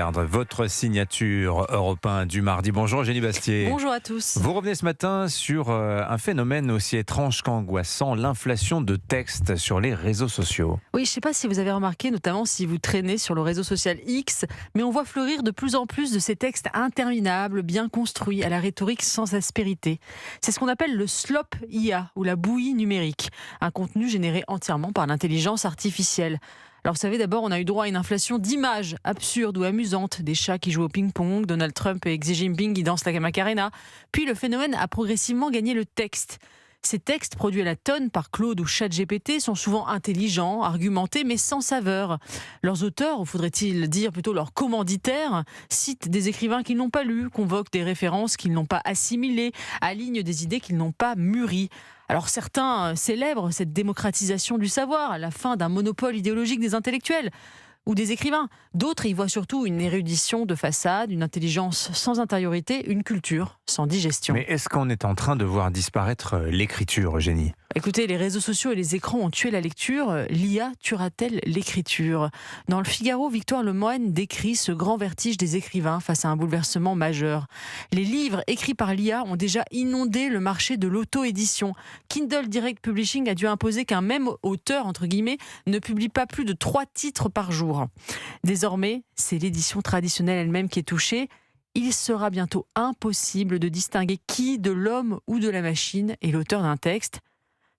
Votre signature Europe 1 du mardi. Bonjour Eugénie Bastier. Bonjour à tous. Vous revenez ce matin sur un phénomène aussi étrange qu'angoissant, l'inflation de textes sur les réseaux sociaux. Oui, je ne sais pas si vous avez remarqué, notamment si vous traînez sur le réseau social X, mais on voit fleurir de plus en plus de ces textes interminables, bien construits, à la rhétorique sans aspérité. C'est ce qu'on appelle le slop IA, ou la bouillie numérique, un contenu généré entièrement par l'intelligence artificielle. Alors vous savez, d'abord, on a eu droit à une inflation d'images absurdes ou amusantes, des chats qui jouent au ping-pong, Donald Trump et Xi Jinping qui dansent la Macarena. Puis le phénomène a progressivement gagné le texte. Ces textes, produits à la tonne par Claude ou ChatGPT, sont souvent intelligents, argumentés, mais sans saveur. Leurs auteurs, ou faudrait-il dire plutôt leurs commanditaires, citent des écrivains qu'ils n'ont pas lus, convoquent des références qu'ils n'ont pas assimilées, alignent des idées qu'ils n'ont pas mûries. Alors certains célèbrent cette démocratisation du savoir, la fin d'un monopole idéologique des intellectuels ou des écrivains. D'autres y voient surtout une érudition de façade, une intelligence sans intériorité, une culture sans digestion. Mais est-ce qu'on est en train de voir disparaître l'écriture, Eugénie ? Écoutez, les réseaux sociaux et les écrans ont tué la lecture. L'IA tuera-t-elle l'écriture ? Dans le Figaro, Victoire Lemoine décrit ce grand vertige des écrivains face à un bouleversement majeur. Les livres écrits par l'IA ont déjà inondé le marché de l'auto-édition. Kindle Direct Publishing a dû imposer qu'un même auteur, entre guillemets, ne publie pas plus de 3 titres par jour. Désormais, c'est l'édition traditionnelle elle-même qui est touchée. Il sera bientôt impossible de distinguer qui, de l'homme ou de la machine, est l'auteur d'un texte.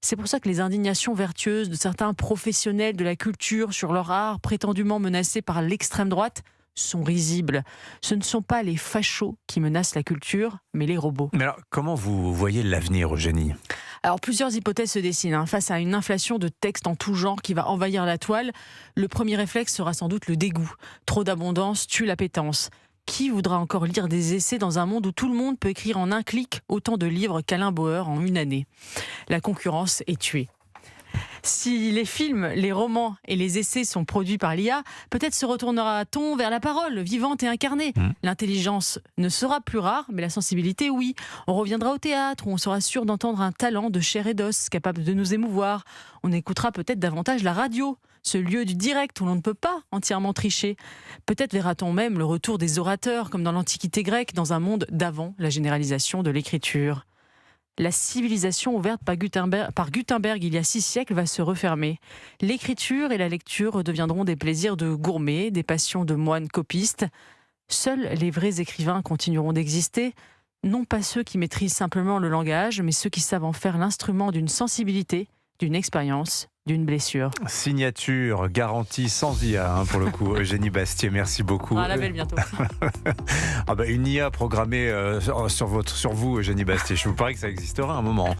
C'est pour ça que les indignations vertueuses de certains professionnels de la culture sur leur art prétendument menacé par l'extrême droite sont risibles. Ce ne sont pas les fachos qui menacent la culture, mais les robots. Mais alors, comment vous voyez l'avenir, Eugénie ? Alors, plusieurs hypothèses se dessinent. Face à une inflation de textes en tout genre qui va envahir la toile, le premier réflexe sera sans doute le dégoût. Trop d'abondance tue l'appétence. Qui voudra encore lire des essais dans un monde où tout le monde peut écrire en un clic autant de livres qu'Alain Bauer en une année ? La concurrence est tuée. Si les films, les romans et les essais sont produits par l'IA, peut-être se retournera-t-on vers la parole vivante et incarnée. L'intelligence ne sera plus rare, mais la sensibilité, oui. On reviendra au théâtre, où on sera sûr d'entendre un talent de chair et d'os, capable de nous émouvoir. On écoutera peut-être davantage la radio, ce lieu du direct où l'on ne peut pas entièrement tricher. Peut-être verra-t-on même le retour des orateurs, comme dans l'Antiquité grecque, dans un monde d'avant la généralisation de l'écriture. La civilisation ouverte par Gutenberg il y a 6 siècles va se refermer. L'écriture et la lecture deviendront des plaisirs de gourmets, des passions de moines copistes. Seuls les vrais écrivains continueront d'exister, non pas ceux qui maîtrisent simplement le langage, mais ceux qui savent en faire l'instrument d'une sensibilité, d'une expérience, d'une blessure. Signature garantie sans IA, pour le coup. Eugénie Bastier, merci beaucoup. À la belle bientôt. Une IA programmée sur vous, Eugénie Bastier. Je vous parie que ça existera un moment.